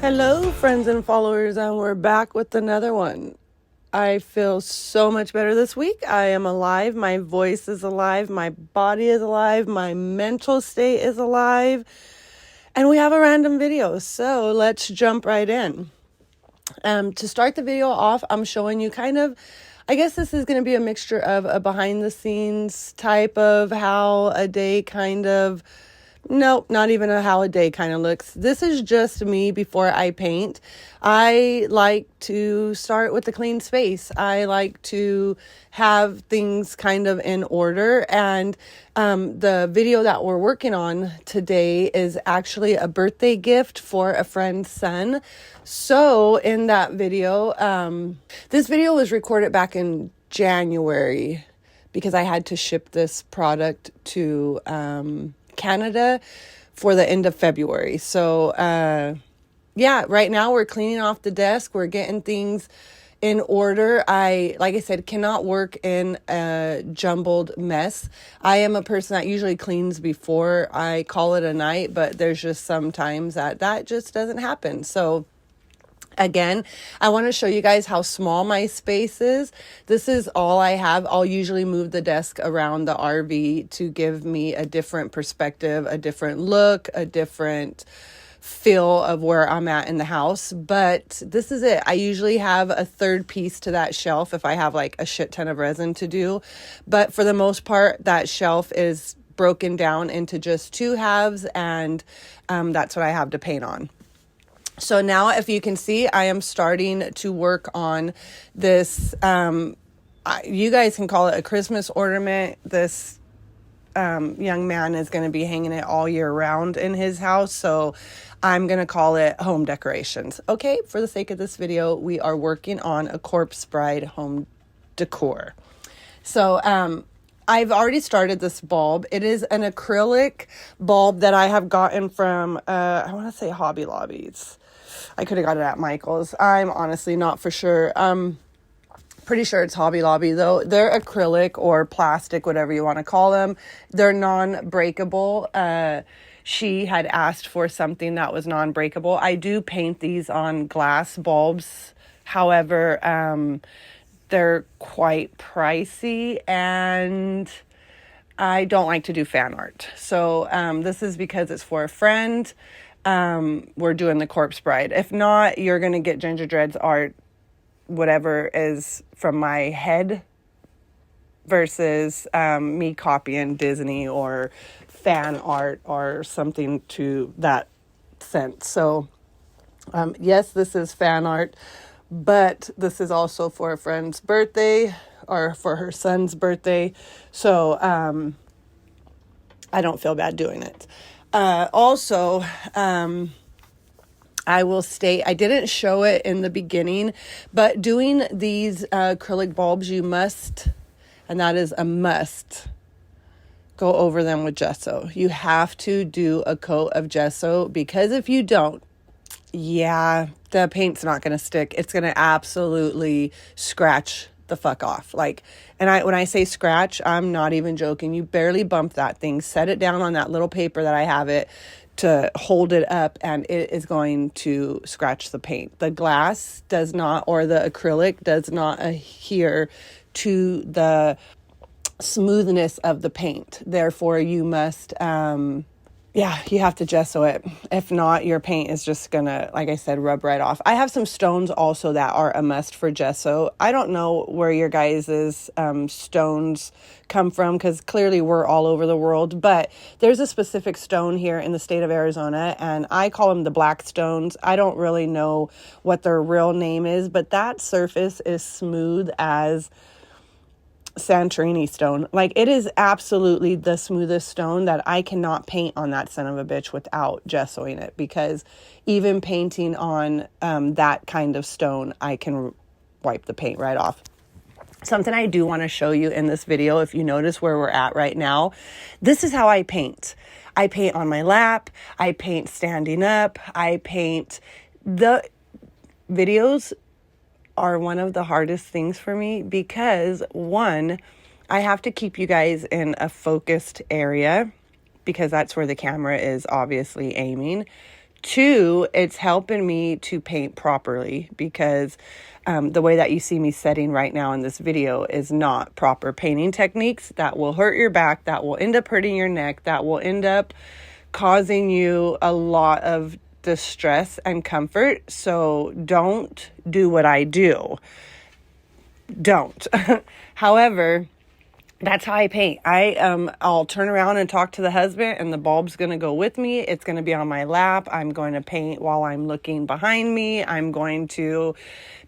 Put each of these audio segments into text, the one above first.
Hello, friends and followers, and we're back with another one. I feel so much better this week. I am alive. My voice is alive. My body is alive. My mental state is alive. And we have a random video, so let's jump right in. To start the video off, I'm showing you I guess this is going to be a mixture of a behind the scenes type of how a day nope, not even how a day kind of looks. This is just me before I paint. I like to start with a clean space. I like to have things kind of in order. And the video that we're working on today is actually a birthday gift for a friend's son. So in that video, this video was recorded back in January because I had to ship this product to Canada for the end of February. So right now we're cleaning off the desk. We're getting things in order. Like I said, cannot work in a jumbled mess. I am a person that usually cleans before I call it a night, but there's just sometimes that just doesn't happen. So again, I want to show you guys how small my space is. This is all I have. I'll usually move the desk around the RV to give me a different perspective, a different look, a different feel of where I'm at in the house. But this is it. I usually have a third piece to that shelf if I have like a shit ton of resin to do. But for the most part, that shelf is broken down into just two halves, and that's what I have to paint on. So now, if you can see, I am starting to work on this, you guys can call it a Christmas ornament. This young man is going to be hanging it all year round in his house, so I'm going to call it home decorations. Okay, for the sake of this video, we are working on a corpse bride home decor. So, I've already started this bulb. It is an acrylic bulb that I have gotten from, I want to say Hobby Lobbies. I could have got it at Michael's. I'm honestly not for sure. Pretty sure it's Hobby Lobby though. They're acrylic or plastic, whatever you want to call them. They're non-breakable. She had asked for something that was non-breakable. I do paint these on glass bulbs. However, they're quite pricey, and I don't like to do fan art. So this is because it's for a friend. We're doing the corpse bride. If not, you're going to get gingerdreadsartz, whatever is from my head, versus me copying Disney or fan art or something to that sense. So yes, this is fan art, but this is also for a friend's birthday or for her son's birthday. So I don't feel bad doing it. Also, I will state, I didn't show it in the beginning, but doing these acrylic bulbs, you must, and that is a must, go over them with gesso. You have to do a coat of gesso, because if you don't, the paint's not going to stick. It's going to absolutely scratch the fuck off. When I say scratch, I'm not even joking. You barely bump that thing, set it down on that little paper that I have it to hold it up, and it is going to scratch the paint. The glass does not, or the acrylic does not adhere to the smoothness of the paint. Therefore, you must, you have to gesso it. If not, your paint is just gonna, like I said, rub right off. I have some stones also that are a must for gesso. I don't know where your guys' stones come from, because clearly we're all over the world, but there's a specific stone here in the state of Arizona, and I call them the black stones. I don't really know what their real name is, but that surface is smooth as Santorini stone. It is absolutely the smoothest stone that I cannot paint on that son of a bitch without gessoing it, because even painting on that kind of stone, I can wipe the paint right off. Something I do want to show you in this video, if you notice where we're at right now, this is how I paint. I paint on my lap. I paint standing up. I paint. The videos are one of the hardest things for me, because one, I have to keep you guys in a focused area, because that's where the camera is obviously aiming. Two, it's helping me to paint properly because the way that you see me setting right now in this video is not proper painting techniques. That will hurt your back, that will end up hurting your neck, that will end up causing you a lot of distress and comfort. So don't do what I do. Don't. However, that's how I paint. I'll turn around and talk to the husband, and the bulb's going to go with me. It's going to be on my lap. I'm going to paint while I'm looking behind me. I'm going to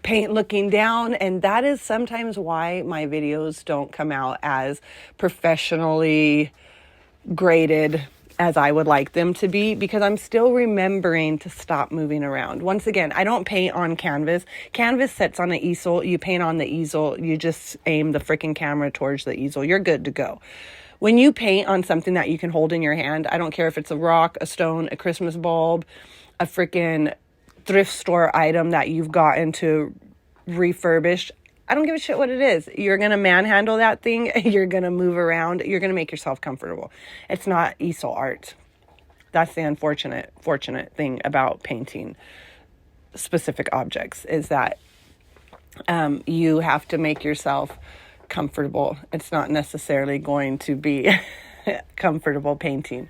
paint looking down. And that is sometimes why my videos don't come out as professionally graded as I would like them to be, because I'm still remembering to stop moving around. Once again, I don't paint on canvas. Canvas sits on an easel. You paint on the easel. You just aim the freaking camera towards the easel. You're good to go. When you paint on something that you can hold in your hand, I don't care if it's a rock, a stone, a Christmas bulb, a freaking thrift store item that you've gotten to refurbished. I don't give a shit what it is. You're going to manhandle that thing. You're going to move around. You're going to make yourself comfortable. It's not easel art. That's the fortunate thing about painting specific objects, is that you have to make yourself comfortable. It's not necessarily going to be comfortable painting.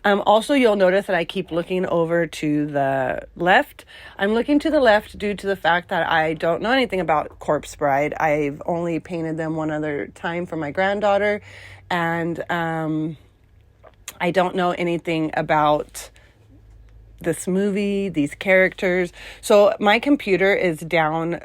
Also, you'll notice that I keep looking over to the left. I'm looking to the left due to the fact that I don't know anything about Corpse Bride. I've only painted them one other time for my granddaughter, and I don't know anything about this movie, these characters. So my computer is down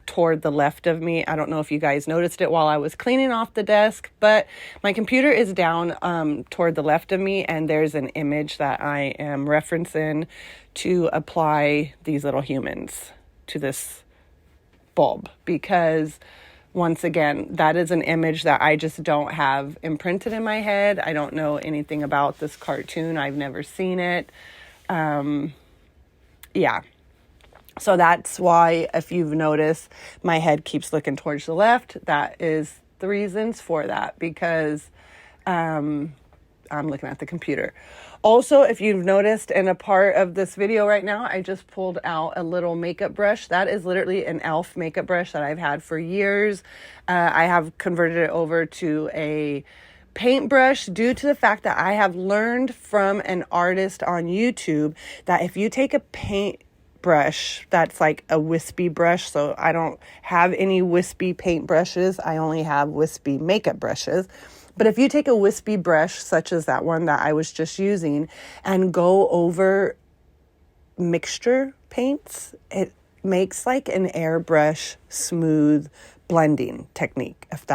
toward the left of me. I don't know if you guys noticed it while I was cleaning off the desk, but my computer is down toward the left of me, and there's an image that I am referencing to apply these little humans to this bulb, because once again, that is an image that I just don't have imprinted in my head. I don't know anything about this cartoon. I've never seen it. Yeah. So that's why, if you've noticed, my head keeps looking towards the left. That is the reasons for that, because I'm looking at the computer. Also, if you've noticed in a part of this video right now, I just pulled out a little makeup brush. That is literally an e.l.f. makeup brush that I've had for years. I have converted it over to a paintbrush due to the fact that I have learned from an artist on YouTube that if you take a paint brush that's like a wispy brush, so I don't have any wispy paint brushes, I only have wispy makeup brushes, but if you take a wispy brush such as that one that I was just using and go over mixture paints, it makes like an airbrush smooth blending technique, if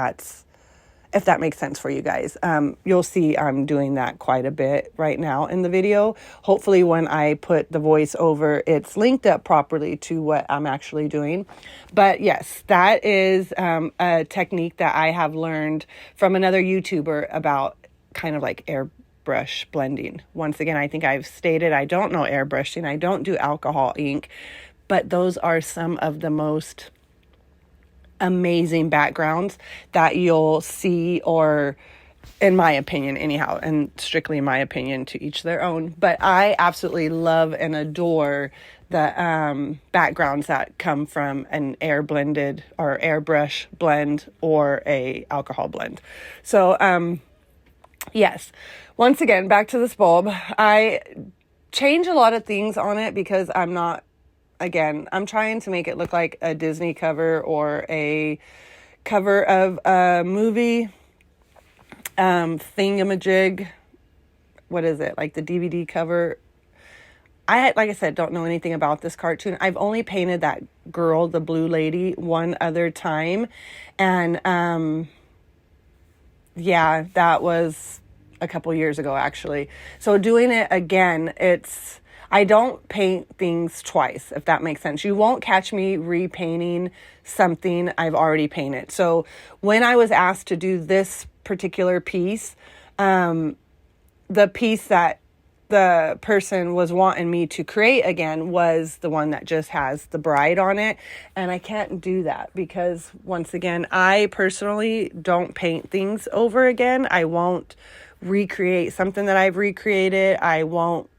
that makes sense for you guys. You'll see I'm doing that quite a bit right now in the video. Hopefully when I put the voice over, it's linked up properly to what I'm actually doing. But yes, that is a technique that I have learned from another YouTuber about kind of like airbrush blending. Once again, I think I've stated I don't know airbrushing. I don't do alcohol ink, but those are some of the most amazing backgrounds that you'll see, or in my opinion anyhow, and strictly my opinion, to each their own, but I absolutely love and adore the backgrounds that come from an air blended or airbrush blend or a alcohol blend. So yes, once again, back to this bulb. I change a lot of things on it because I'm trying to make it look like a Disney cover or a cover of a movie thingamajig. What is it? Like the DVD cover. Like I said, don't know anything about this cartoon. I've only painted that girl, the blue lady, one other time. And yeah, that was a couple years ago, actually. So doing it again, I don't paint things twice, if that makes sense. You won't catch me repainting something I've already painted. So when I was asked to do this particular piece, the piece that the person was wanting me to create again was the one that just has the bride on it. And I can't do that because, once again, I personally don't paint things over again. I won't recreate something that I've recreated. I won't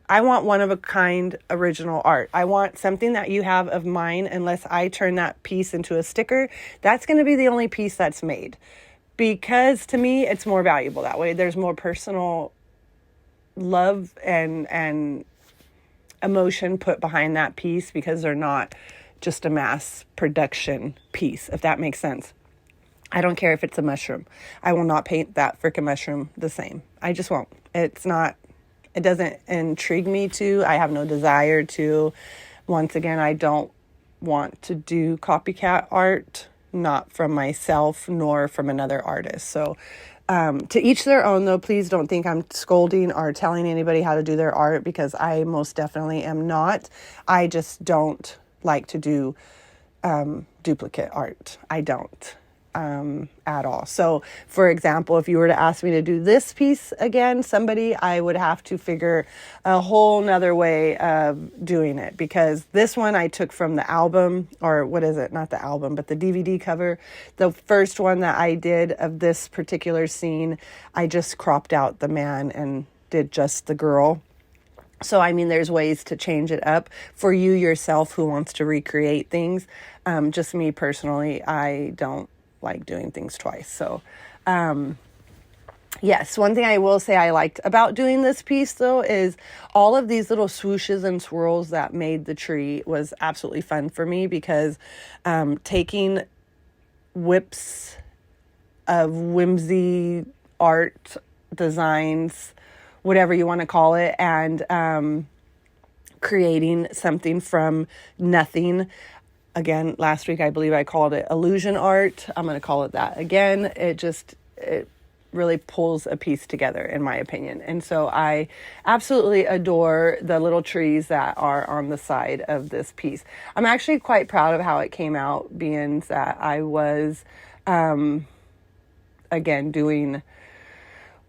I want one of a kind original art. I want something that you have of mine, unless I turn that piece into a sticker. That's going to be the only piece that's made, because to me, it's more valuable that way. There's more personal love and emotion put behind that piece, because they're not just a mass production piece, if that makes sense. I don't care if it's a mushroom. I will not paint that freaking mushroom the same. I just won't. It doesn't intrigue me to. I have no desire to. Once again, I don't want to do copycat art, not from myself nor from another artist. So to each their own, though. Please don't think I'm scolding or telling anybody how to do their art, because I most definitely am not. I just don't like to do duplicate art. I don't. At all. So, for example, if you were to ask me to do this piece again, I would have to figure a whole nother way of doing it, because this one I took from the album, or what is it? Not the album, but the DVD cover. The first one that I did of this particular scene, I just cropped out the man and did just the girl. So, I mean, there's ways to change it up for you yourself who wants to recreate things. Just me personally, I don't like doing things twice. So, yes, one thing I will say I liked about doing this piece, though, is all of these little swooshes and swirls that made the tree was absolutely fun for me, because taking whips of whimsy art designs, whatever you want to call it, and creating something from nothing. Again, last week, I believe I called it illusion art. I'm going to call it that again. It really pulls a piece together, in my opinion. And so I absolutely adore the little trees that are on the side of this piece. I'm actually quite proud of how it came out, being that I was, again, doing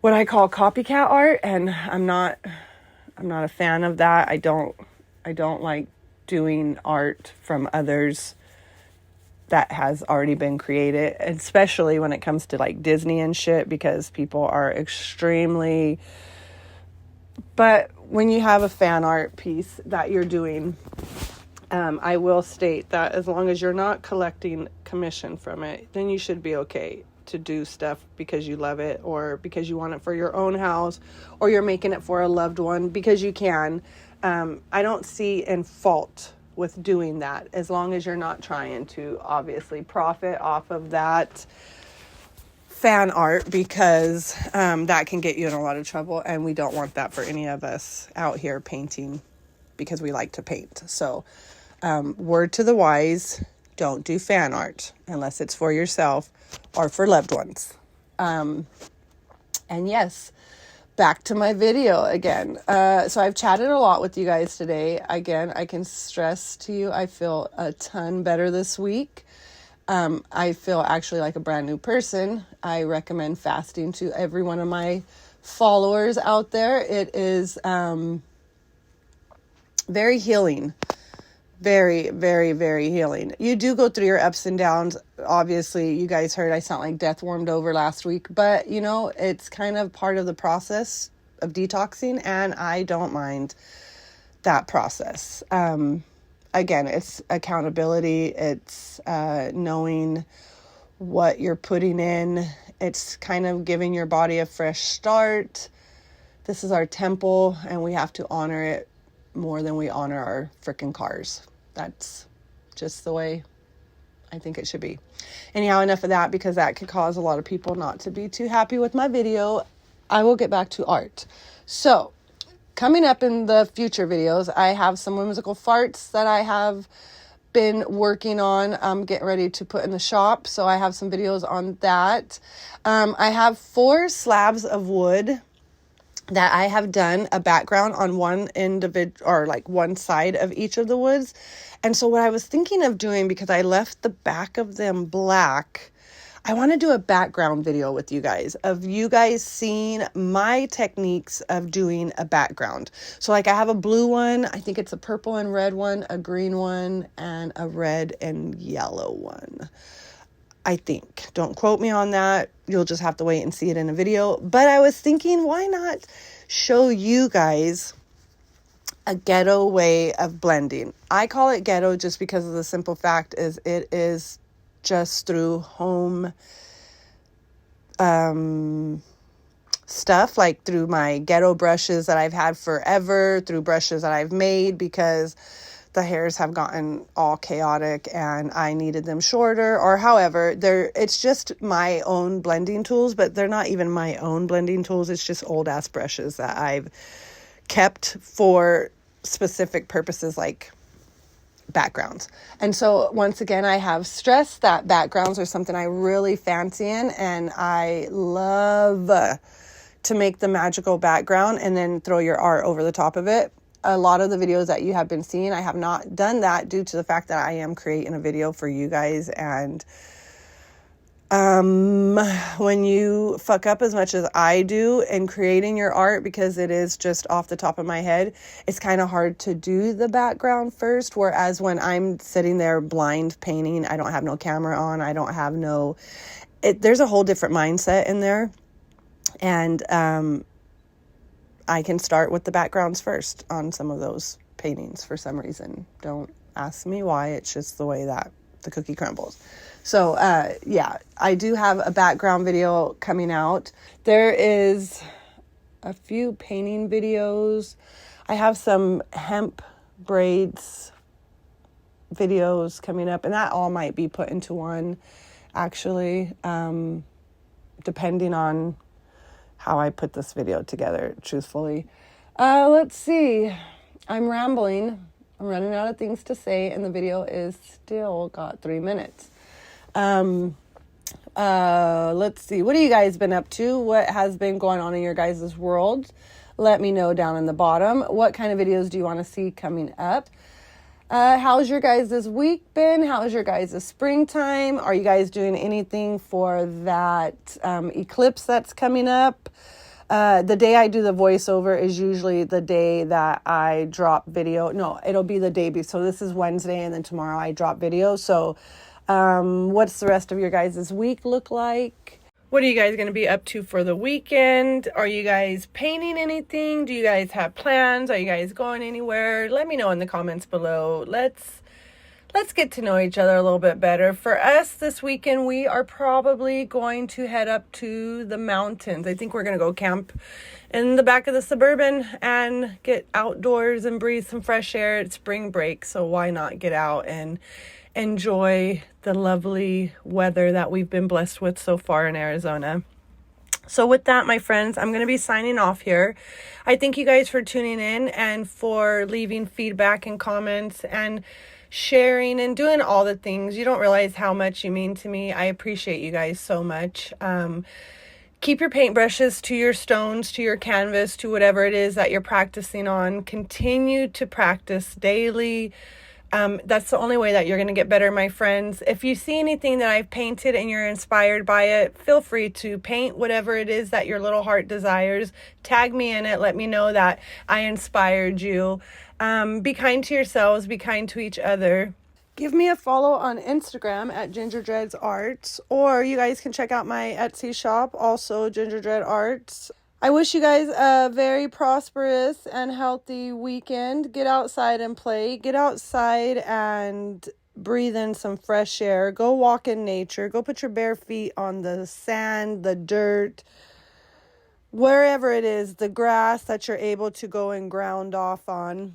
what I call copycat art, and I'm not a fan of that. I don't like doing art from others that has already been created, especially when it comes to like Disney and shit, because people are extremely, but when you have a fan art piece that you're doing, I will state that as long as you're not collecting commission from it, then you should be okay to do stuff because you love it, or because you want it for your own house, or you're making it for a loved one, because you can. I don't see in fault with doing that, as long as you're not trying to obviously profit off of that fan art, because that can get you in a lot of trouble, and we don't want that for any of us out here painting because we like to paint. So word to the wise, don't do fan art unless it's for yourself or for loved ones. And yes, back to my video again. So I've chatted a lot with you guys today. Again, I can stress to you, I feel a ton better this week. I feel actually like a brand new person. I recommend fasting to every one of my followers out there. It is very healing. Very, very, very healing. You do go through your ups and downs. Obviously, you guys heard I sound like death warmed over last week, but you know, it's kind of part of the process of detoxing, and I don't mind that process. Again, it's accountability. It's knowing what you're putting in. It's kind of giving your body a fresh start. This is our temple, and we have to honor it more than we honor our freaking cars. That's just the way I think it should be. Anyhow, enough of that, because that could cause a lot of people not to be too happy with my video. I will get back to art. So, coming up in the future videos, I have some whimsical farts that I have been working on. I'm getting ready to put in the shop, so I have some videos on that. I have 4 slabs of wood that I have done a background on one individual, or like one side of each of the woods. And so what I was thinking of doing, because I left the back of them black, I want to do a background video with you guys, of you guys seeing my techniques of doing a background. So like I have a blue one, I think it's a purple and red one, a green one, and a red and yellow one. I think. Don't quote me on that. You'll just have to wait and see it in a video. But I was thinking, why not show you guys a ghetto way of blending. I call it ghetto just because of the simple fact is it is just through home stuff, like through my ghetto brushes that I've had forever, through brushes that I've made because the hairs have gotten all chaotic and I needed them shorter, or however, it's just my own blending tools, but they're not even my own blending tools. It's just old ass brushes that I've kept for specific purposes like backgrounds. And so once again, I have stressed that backgrounds are something I really fancy in, and I love to make the magical background and then throw your art over the top of it. A lot of the videos that you have been seeing, I have not done that due to the fact that I am creating a video for you guys. And when you fuck up as much as I do in creating your art, because it is just off the top of my head, it's kind of hard to do the background first. Whereas when I'm sitting there blind painting, I don't have no camera on, I don't have there's a whole different mindset in there. And I can start with the backgrounds first on some of those paintings for some reason. Don't ask me why. It's just the way that the cookie crumbles. So, yeah, I do have a background video coming out. There is a few painting videos. I have some hemp braids videos coming up, and that all might be put into one, actually, depending on how I put this video together, truthfully. Let's see. I'm rambling. I'm running out of things to say, and the video is still got 3 minutes. Let's see. What have you guys been up to? What has been going on in your guys' world? Let me know down in the bottom. What kind of videos do you want to see coming up? How's your guys' week been? How's your guys' springtime? Are you guys doing anything for that eclipse that's coming up? The day I do the voiceover is usually the day that I drop video. No, it'll be the day before. So this is Wednesday, and then tomorrow I drop video. So what's the rest of your guys' week look like? What are you guys going to be up to for the weekend? Are you guys painting anything? Do you guys have plans? Are you guys going anywhere? Let me know in the comments below. Let's get to know each other a little bit better. For us this weekend, we are probably going to head up to the mountains. I think we're going to go camp in the back of the Suburban and get outdoors and breathe some fresh air. It's spring break, so why not get out and enjoy the lovely weather that we've been blessed with so far in Arizona. So with that, my friends, I'm going to be signing off here. I thank you guys for tuning in and for leaving feedback and comments and sharing and doing all the things. You don't realize how much you mean to me. I appreciate you guys so much. Keep your paintbrushes to your stones, to your canvas, to whatever it is that you're practicing on. Continue to practice daily. That's the only way that you're going to get better, my friends. If you see anything that I've painted and you're inspired by it, feel free to paint whatever it is that your little heart desires. Tag me in it. Let me know that I inspired you. Be kind to yourselves. Be kind to each other. Give me a follow on Instagram at gingerdreadsartz, or you guys can check out my Etsy shop, also gingerdreadsartz. I wish you guys a very prosperous and healthy weekend. Get outside and play. Get outside and breathe in some fresh air. Go walk in nature. Go put your bare feet on the sand, the dirt, wherever it is, the grass that you're able to go and ground off on.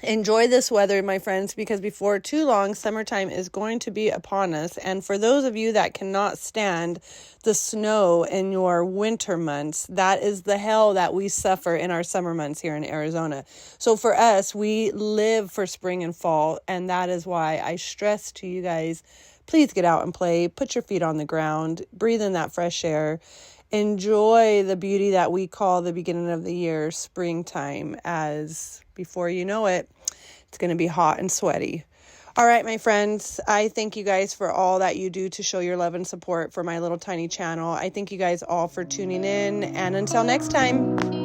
Enjoy this weather, my friends, because before too long, summertime is going to be upon us. And for those of you that cannot stand the snow in your winter months, that is the hell that we suffer in our summer months here in Arizona. So for us, we live for spring and fall. And that is why I stress to you guys, please get out and play. Put your feet on the ground. Breathe in that fresh air. Enjoy the beauty that we call the beginning of the year, springtime, as before you know it, it's going to be hot and sweaty. All right, my friends, I thank you guys for all that you do to show your love and support for my little tiny channel. I thank you guys all for tuning in, and until next time.